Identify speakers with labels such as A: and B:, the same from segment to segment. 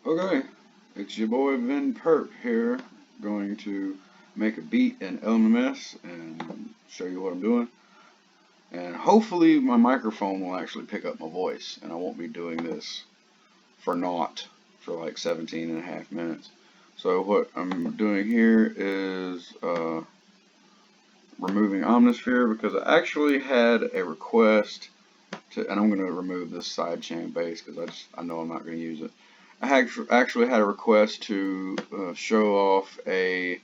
A: Okay, it's your boy Ven Perp here, going to make a beat in LMMS and show you what I'm doing. And hopefully my microphone will actually pick up my voice and I won't be doing this for naught for like 17 and a half minutes. So what I'm doing here is removing Omnisphere because I actually had a request to, and I'm going to remove this sidechain bass because I know I'm not going to use it. I actually had a request to show off a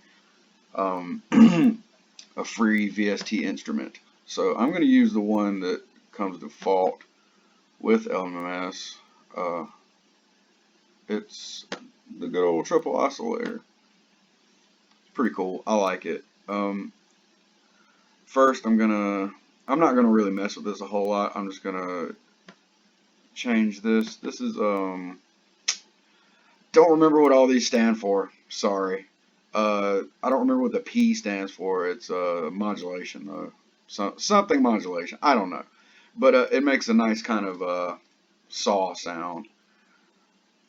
A: a free VST instrument. So I'm going to use the one that comes default with LMMS. It's the good old triple oscillator. It's pretty cool. I like it. First, I'm not gonna really mess with this a whole lot. I'm just gonna change this. This is don't remember what all these stand for. Sorry. I don't remember what the P stands for. It's modulation, something modulation. I don't know, but it makes a nice kind of saw sound.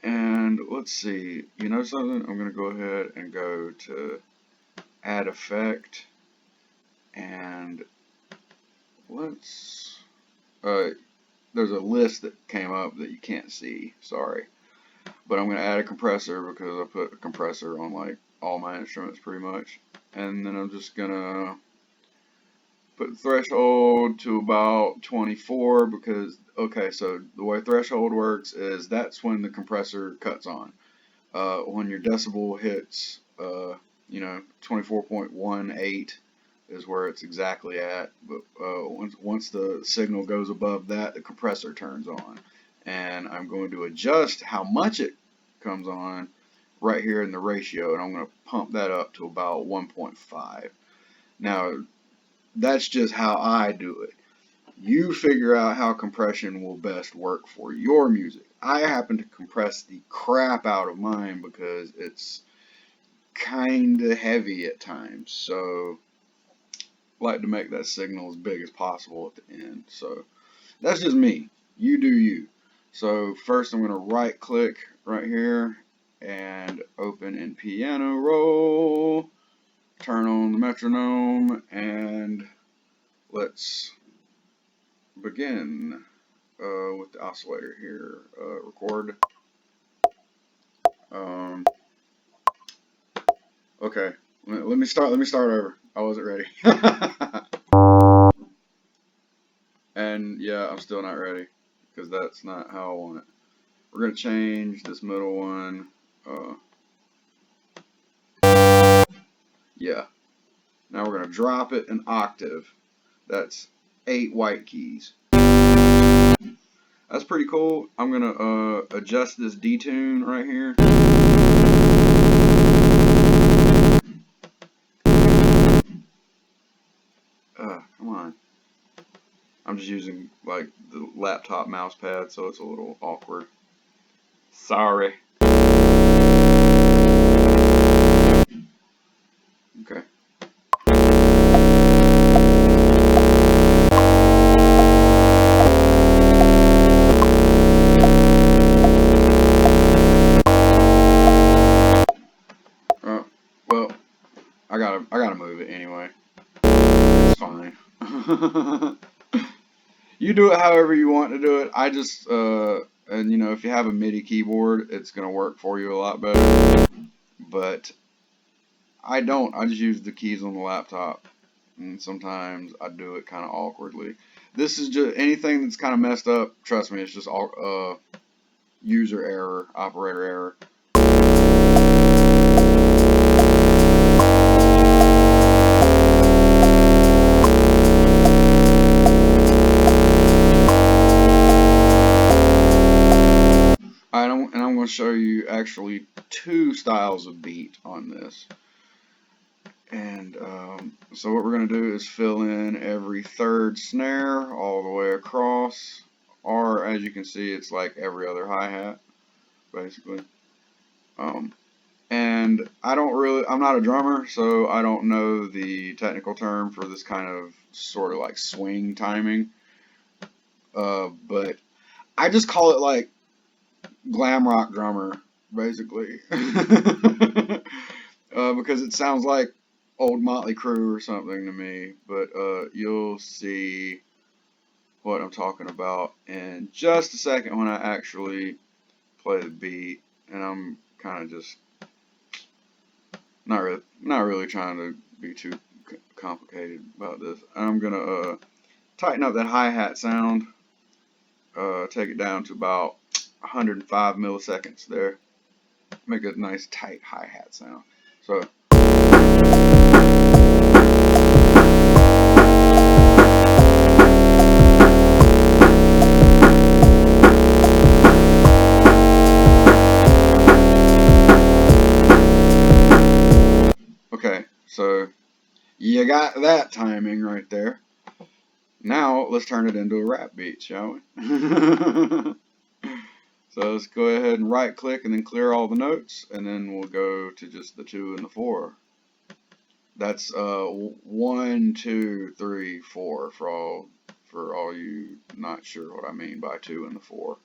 A: And let's see. You know something? I'm gonna go ahead and go to add effect, and let's. There's a list that came up that you can't see. Sorry. But I'm going to add a compressor because I put a compressor on like all my instruments pretty much. And then I'm just going to put threshold to about 24 because, okay, so the way threshold works is that's when the compressor cuts on. When your decibel hits, 24.18 is where it's exactly at. But once the signal goes above that, the compressor turns on. And I'm going to adjust how much it comes on right here in the ratio, and I'm going to pump that up to about 1.5. Now, that's just how I do it. You figure out how compression will best work for your music. I happen to compress the crap out of mine because it's kind of heavy at times, so I like to make that signal as big as possible at the end. So that's just me. You do you. So first I'm going to right click right here and open in piano roll, turn on the metronome, and let's begin with the oscillator here. Record. Okay, let me start over. I wasn't ready. And yeah, I'm still not ready because that's not how I want it. We're going to change this middle one. Yeah. Now we're going to drop it an octave. That's 8 white keys. That's pretty cool. I'm going to adjust this detune right here. Come on. I'm just using like the laptop mouse pad, so it's a little awkward. Sorry. Okay. Well, I gotta move it anyway. It's fine. You do it however you want to do it. I just and if you have a MIDI keyboard, it's gonna work for you a lot better. But I don't. I just use the keys on the laptop, and sometimes I do it kind of awkwardly. This is just anything that's kind of messed up. Trust me, it's just all user error, operator error. And I'm going to show you actually 2 styles of beat on this. And so what we're going to do is fill in every 3rd snare all the way across, or as you can see, it's like every other hi-hat, basically. And I'm not a drummer, so I don't know the technical term for this kind of sort of like swing timing. But I just call it like glam rock drummer basically. Because it sounds like old Motley Crue or something to me, but you'll see what I'm talking about in just a second when I actually play the beat, and I'm kind of just not really trying to be too complicated about this. I'm gonna tighten up that hi-hat sound, take it down to about 105 milliseconds there, make a nice tight hi-hat sound. So okay, so you got that timing right there. Now let's turn it into a rap beat, shall we? So let's go ahead and right click and then clear all the notes, and then we'll go to just the 2 and the 4. That's 1, 2, 3, 4 for all you not sure what I mean by 2 and the 4.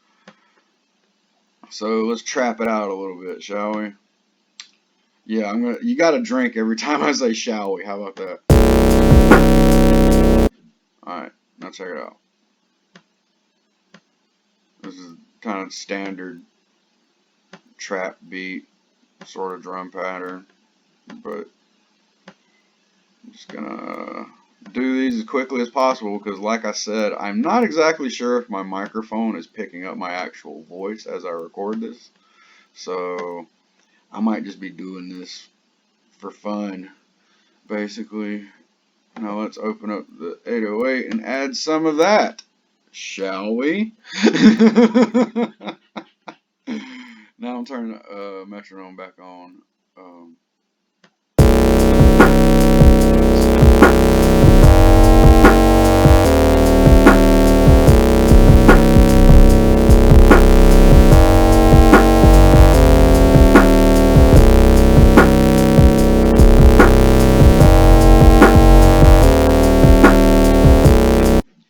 A: So let's trap it out a little bit, shall we? Yeah, you gotta drink every time I say shall we. How about that? Alright, now check it out. This is kind of standard trap beat sort of drum pattern, but I'm just gonna do these as quickly as possible because, like I said, I'm not exactly sure if my microphone is picking up my actual voice as I record this, so I might just be doing this for fun, basically. Now let's open up the 808 and add some of that, shall we? Now I'm turning the metronome back on.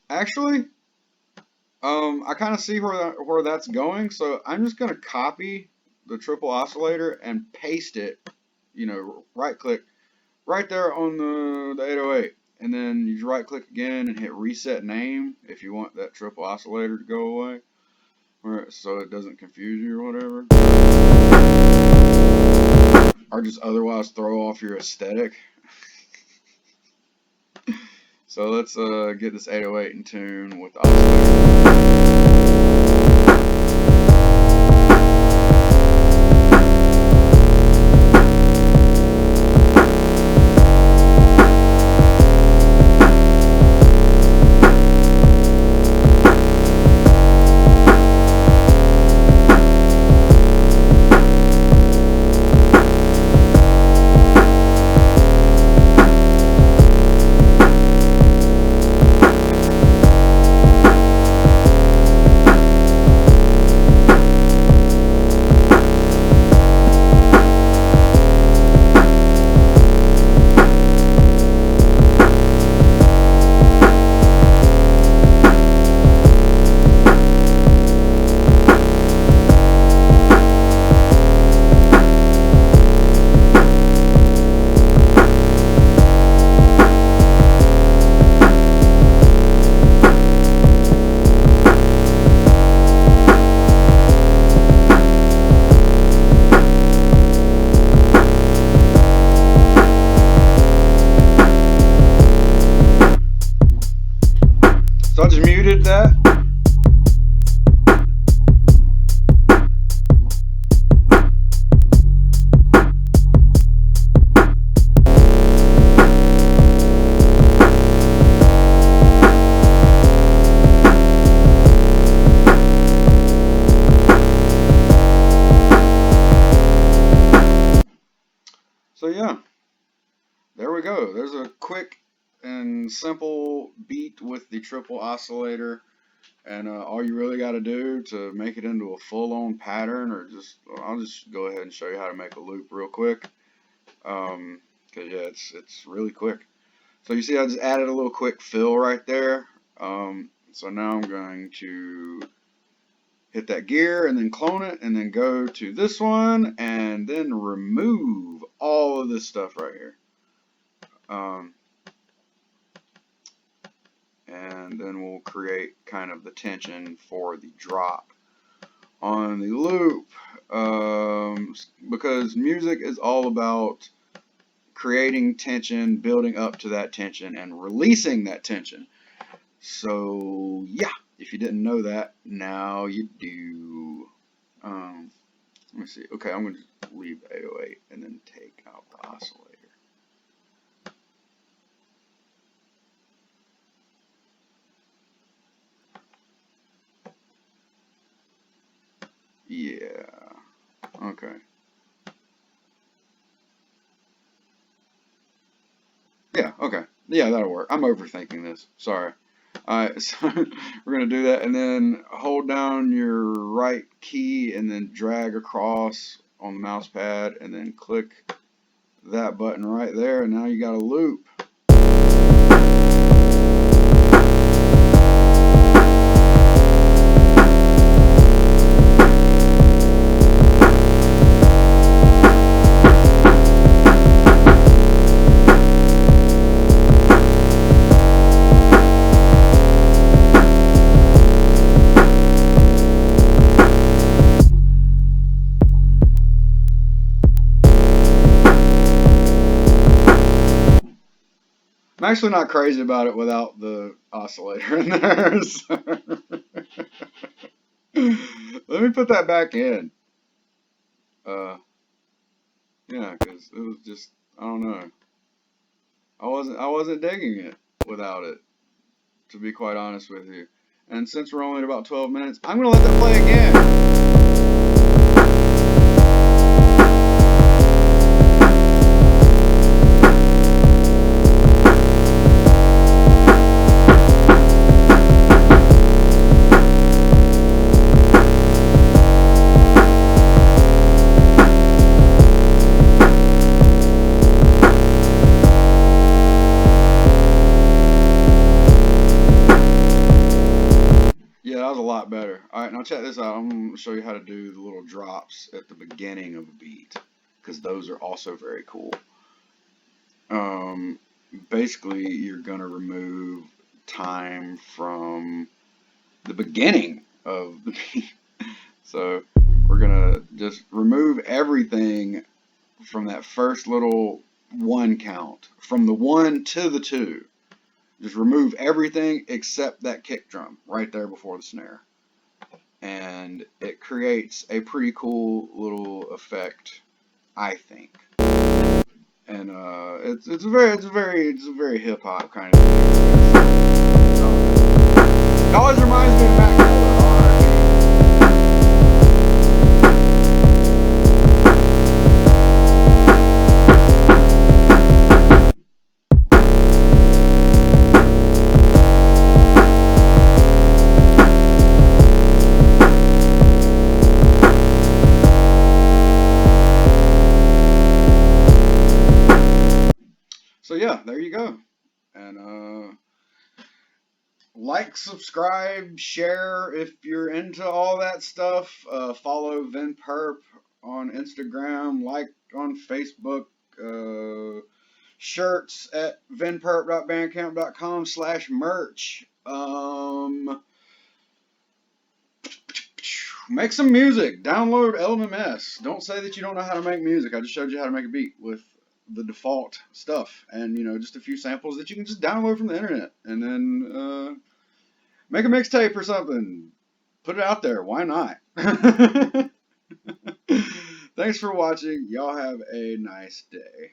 A: Actually, I kind of see where that's going, so I'm just gonna copy the triple oscillator and paste it. Right click right there on the 808, and then you just right click again and hit reset name if you want that triple oscillator to go away, so it doesn't confuse you or whatever, or just otherwise throw off your aesthetic. So let's get this 808 in tune with the oscillator. So I just muted that. So yeah, there we go. There's a quick and simple beat with the triple oscillator. And all you really got to do to make it into a full-on pattern, I'll just go ahead and show you how to make a loop real quick. Cause yeah, it's really quick. So you see, I just added a little quick fill right there. So now I'm going to hit that gear and then clone it and then go to this one and then remove all of this stuff right here. And then we'll create kind of the tension for the drop on the loop, because music is all about creating tension, building up to that tension, and releasing that tension. So yeah, if you didn't know that, now you do. Let me see. Okay, I'm going to leave 808 and then take out the oscillator. Yeah. Okay. Yeah, okay. Yeah, that'll work. I'm overthinking this. Sorry. Alright, so we're going to do that and then hold down your right key and then drag across on the mouse pad and then click that button right there, and now you got a loop. I'm actually not crazy about it without the oscillator in there. So. Let me put that back in. Yeah, because it was just, I don't know. I wasn't digging it without it, to be quite honest with you. And since we're only at about 12 minutes, I'm gonna let that play again. Yeah, that was a lot better. Alright, now check this out. I'm going to show you how to do the little drops at the beginning of a beat, because those are also very cool. Basically, you're going to remove time from the beginning of the beat. So we're going to just remove everything from that first little 1 count, from the 1 to the 2. Just remove everything except that kick drum right there before the snare. And it creates a pretty cool little effect, I think. And it's a very hip hop kind of thing. It always reminds me of Mac Miller. So yeah, there you go. And like, subscribe, share if you're into all that stuff. Follow Ven Perp on Instagram, like on Facebook. Shirts at venperp.bandcamp.com/merch. Make some music. Download LMMS. Don't say that you don't know how to make music. I just showed you how to make a beat with the default stuff, and just a few samples that you can just download from the internet, and then make a mixtape or something. Put it out there. Why not? Thanks for watching. Y'all have a nice day.